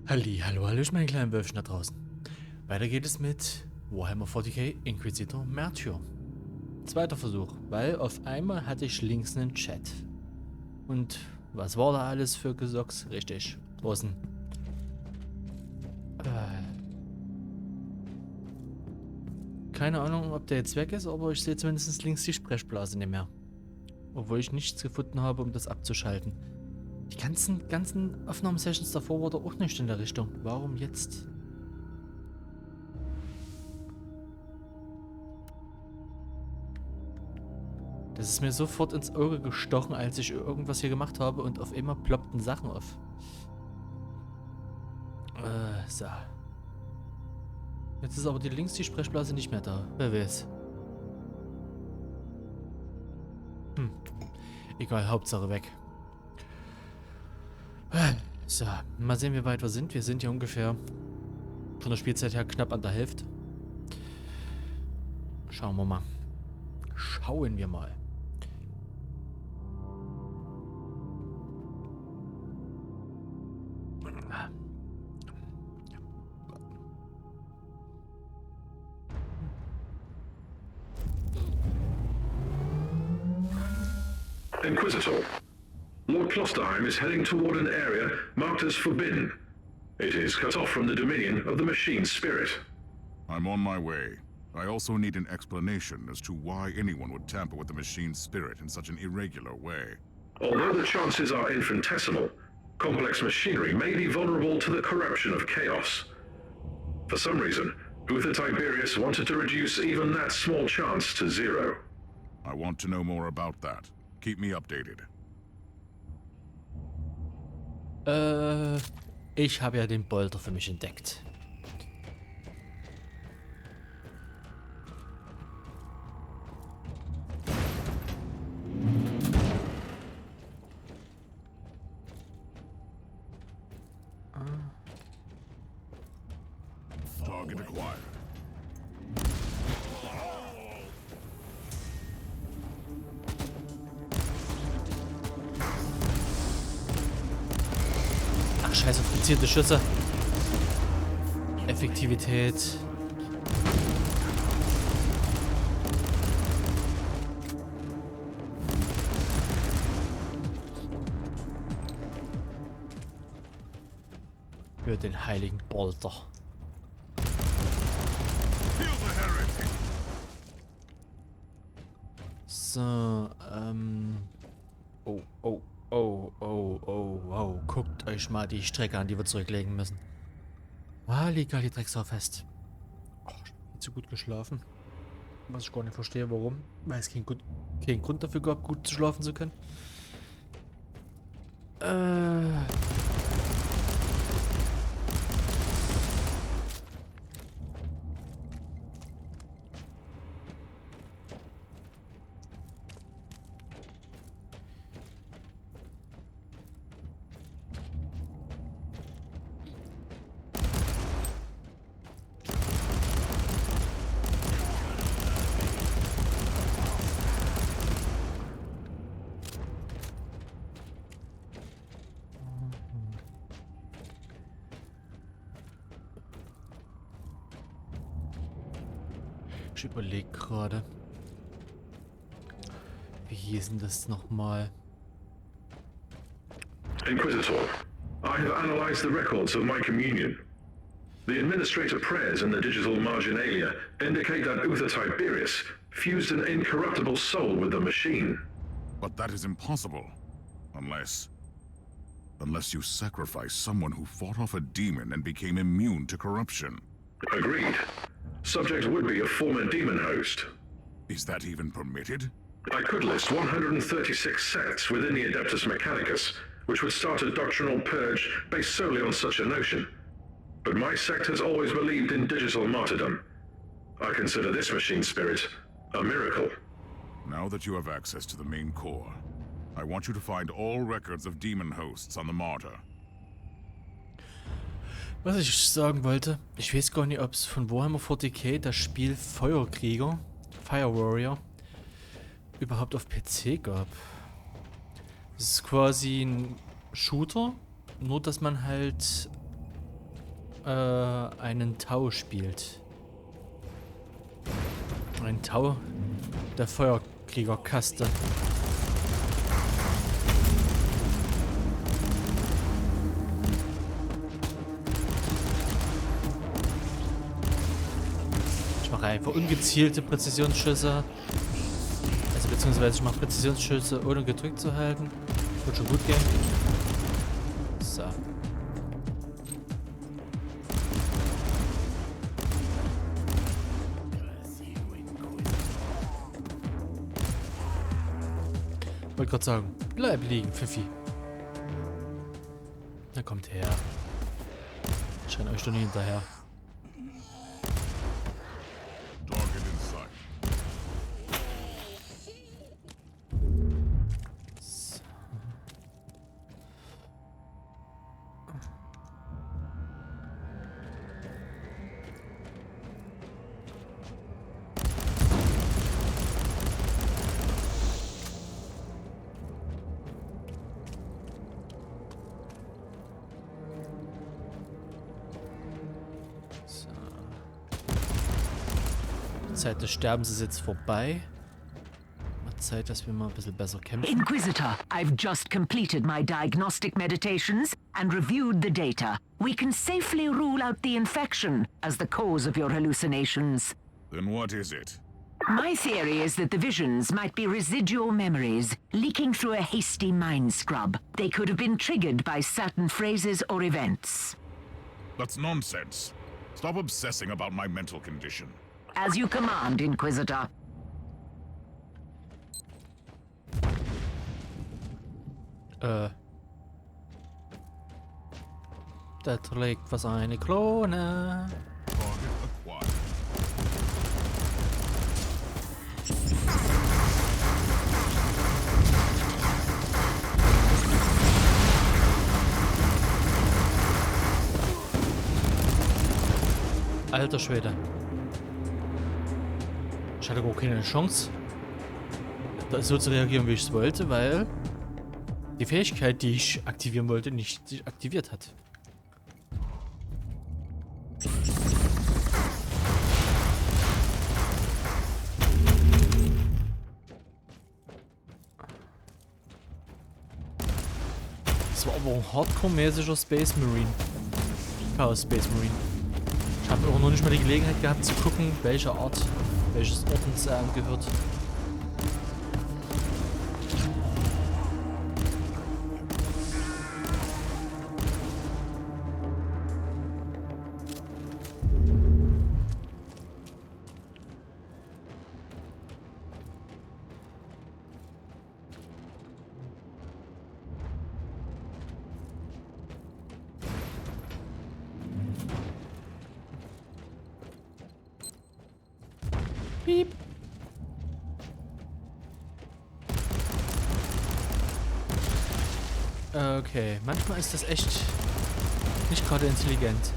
Hallo, meine kleinen Wölfchen da draußen. Weiter geht es mit Warhammer 40k Inquisitor Martyr. Zweiter Versuch, weil auf einmal hatte ich links einen Chat. Und was war da alles für Gesocks? Richtig, draußen. Keine Ahnung, ob der jetzt weg ist, aber ich sehe zumindest links die Sprechblase nicht mehr. Obwohl ich nichts gefunden habe, um das abzuschalten. Die ganzen Aufnahmesessions davor war da auch nicht in der Richtung. Warum jetzt? Das ist mir sofort ins Auge gestochen, als ich irgendwas hier gemacht habe und auf einmal ploppten Sachen auf. So. Jetzt ist aber links die Sprechblase nicht mehr da. Wer weiß. Egal, Hauptsache weg. So, mal sehen, wie weit wir sind. Wir sind ja ungefähr von der Spielzeit her knapp an der Hälfte. Schauen wir mal. Schauen wir mal. Inquisitor, Lord Klosterheim is heading toward an area marked as forbidden. It is cut off from the dominion of the machine spirit. I'm on my way. I also need an explanation as to why anyone would tamper with the machine's spirit in such an irregular way. Although the chances are infinitesimal, complex machinery may be vulnerable to the corruption of chaos. For some reason, Uther Tiberius wanted to reduce even that small chance to zero. I want to know more about that. Keep me updated. Ich habe ja den Bolter für mich entdeckt. Target acquired. Ach, scheiß auf gezielte Schüsse. Effektivität. Für den heiligen Bolter. So, Oh. Guckt euch mal die Strecke an, die wir zurücklegen müssen. Liegt die Drecksau fest. Oh, viel zu gut geschlafen. Was ich gar nicht verstehe, warum. Weil es keinen Grund dafür gab, gut zu schlafen zu können. Ich überlege gerade. Wie hieß denn das nochmal? Inquisitor, I have analyzed the records of my communion. The administrator prayers in the digital marginalia indicate that Uther Tiberius fused an incorruptible soul with the machine. But that is impossible. Unless you sacrifice someone who fought off a demon and became immune to corruption. Agreed. Subject would be a former demon host. Is that even permitted? I could list 136 sects within the Adeptus Mechanicus, which would start a doctrinal purge based solely on such a notion. But my sect has always believed in digital martyrdom. I consider this machine spirit a miracle. Now that you have access to the main core, I want you to find all records of demon hosts on the Martyr. Was ich sagen wollte, ich weiß gar nicht, ob es von Warhammer 40k das Spiel Feuerkrieger, Fire Warrior, überhaupt auf PC gab. Das ist quasi ein Shooter, nur dass man halt einen Tau spielt. Ein Tau der Feuerkriegerkaste. Ich mache einfach ungezielte Präzisionsschüsse. Also beziehungsweise ich mache Präzisionsschüsse ohne gedrückt zu halten. Wird schon gut gehen. So. Wollte gerade sagen, bleib liegen, Pfiffi. Na kommt her. Ich renne euch doch nicht hinterher. Target in sight. So. Die Zeit des Sterbens ist jetzt vorbei. Wird Zeit, dass wir mal ein bisschen besser kämpfen. Inquisitor, I've just completed my diagnostic meditations and reviewed the data. We can safely rule out the infection as the cause of your hallucinations. Then what is it? My theory is that the visions might be residual memories leaking through a hasty mind scrub. They could have been triggered by certain phrases or events. That's nonsense. Stop obsessing about my mental condition. As you command, Inquisitor. Da trägt was eine Klone. Target acquired. Alter Schwede. Ich hatte gar keine Chance, da so zu reagieren, wie ich es wollte, weil die Fähigkeit, die ich aktivieren wollte, nicht sich aktiviert hat. Das war aber ein hardcore-mäßiger Space Marine. Chaos Space Marine. Ich habe auch noch nicht mal die Gelegenheit gehabt zu gucken, welche Art, welches Ordens er angehört. Piep. Okay, manchmal ist das echt nicht gerade intelligent.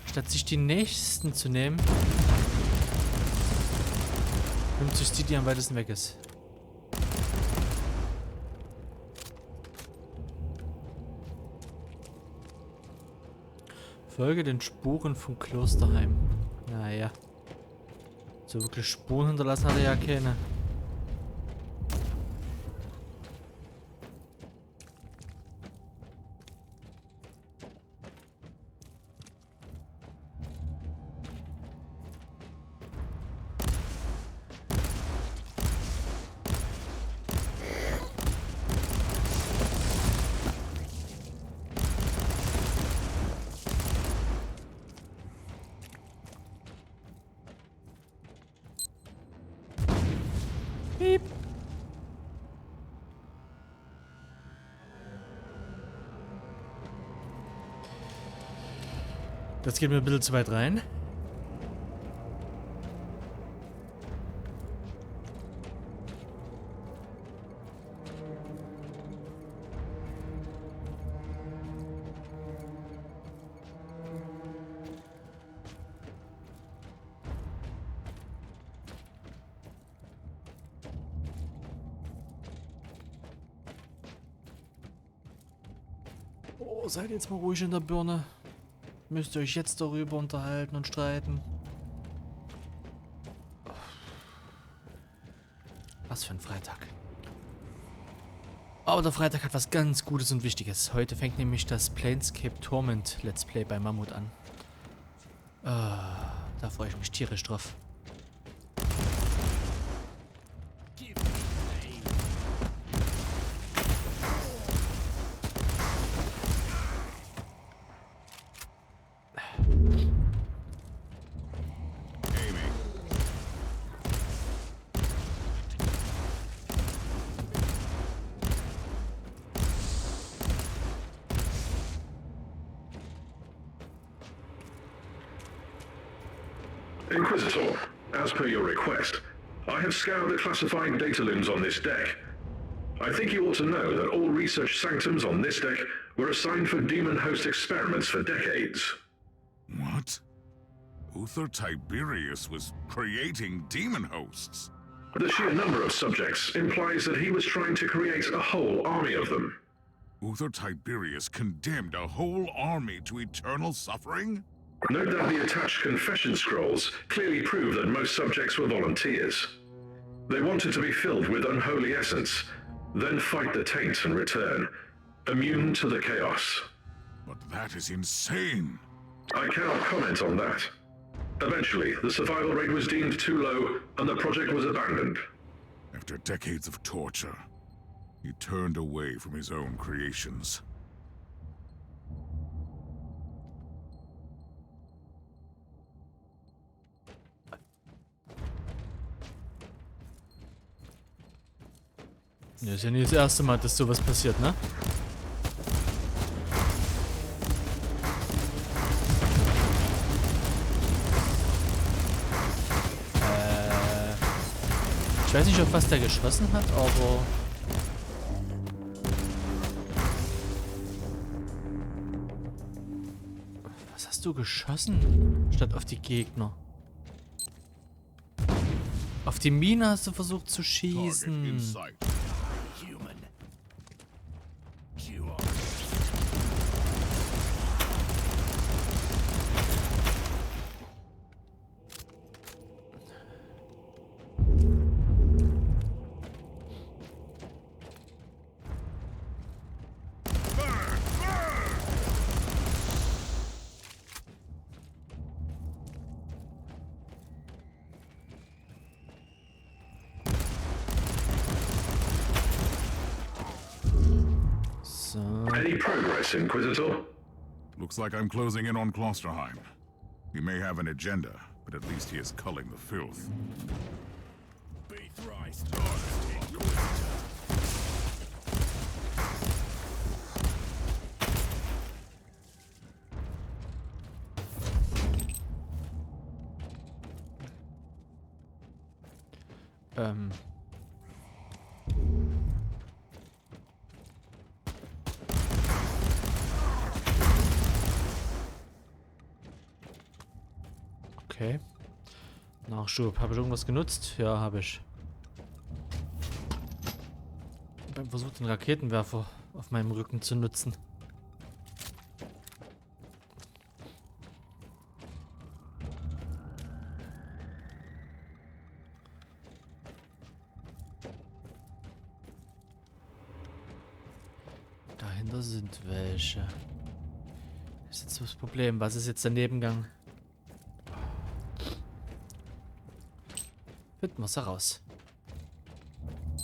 Statt sich die nächsten zu nehmen, nimmt sich die am weitesten weg ist. Folge den Spuren vom Klosterheim. Naja. So wirklich Spuren hinterlassen hat er ja keine. Piep. Das geht mir ein bisschen zu weit rein. Oh, seid jetzt mal ruhig in der Birne. Müsst ihr euch jetzt darüber unterhalten und streiten? Was für ein Freitag. Aber der Freitag hat was ganz Gutes und Wichtiges. Heute fängt nämlich das Planescape Torment Let's Play bei Mammut an. Da freue ich mich tierisch drauf. Inquisitor, as per your request, I have scoured the classified data looms on this deck. I think you ought to know that all research sanctums on this deck were assigned for demon host experiments for decades. What? Uther Tiberius was creating demon hosts? The sheer number of subjects implies that he was trying to create a whole army of them. Uther Tiberius condemned a whole army to eternal suffering? Note that the attached confession scrolls clearly prove that most subjects were volunteers. They wanted to be filled with unholy essence, then fight the taint and return, immune to the chaos. But that is insane! I cannot comment on that. Eventually, the survival rate was deemed too low, and the project was abandoned. After decades of torture, he turned away from his own creations. Ja, ist ja nicht das erste Mal, dass sowas passiert, ne? Ich weiß nicht, auf was der geschossen hat, aber... Was hast du geschossen? Statt auf die Gegner. Auf die Mine hast du versucht zu schießen. Any progress, Inquisitor? Looks like I'm closing in on Klosterheim. He may have an agenda, but at least he is culling the filth. Be thrice Okay. Nachschub. Habe ich irgendwas genutzt? Ja, habe ich. Beim Versuch, den Raketenwerfer auf meinem Rücken zu nutzen. Dahinter sind welche. Das ist jetzt das Problem. Was ist jetzt der Nebengang? Finden wir es heraus.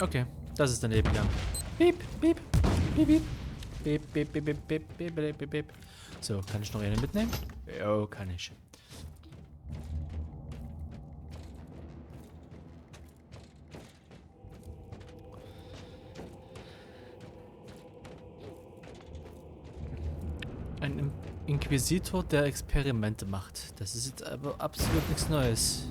Okay, das ist der Nebengang. Piep, piep, piep, piep. Piep, piep, piep, piep, piep, piep, piep, piep, piep. So, kann ich noch eine mitnehmen? Jo, kann ich. Ein Inquisitor, der Experimente macht. Das ist jetzt aber absolut nichts Neues.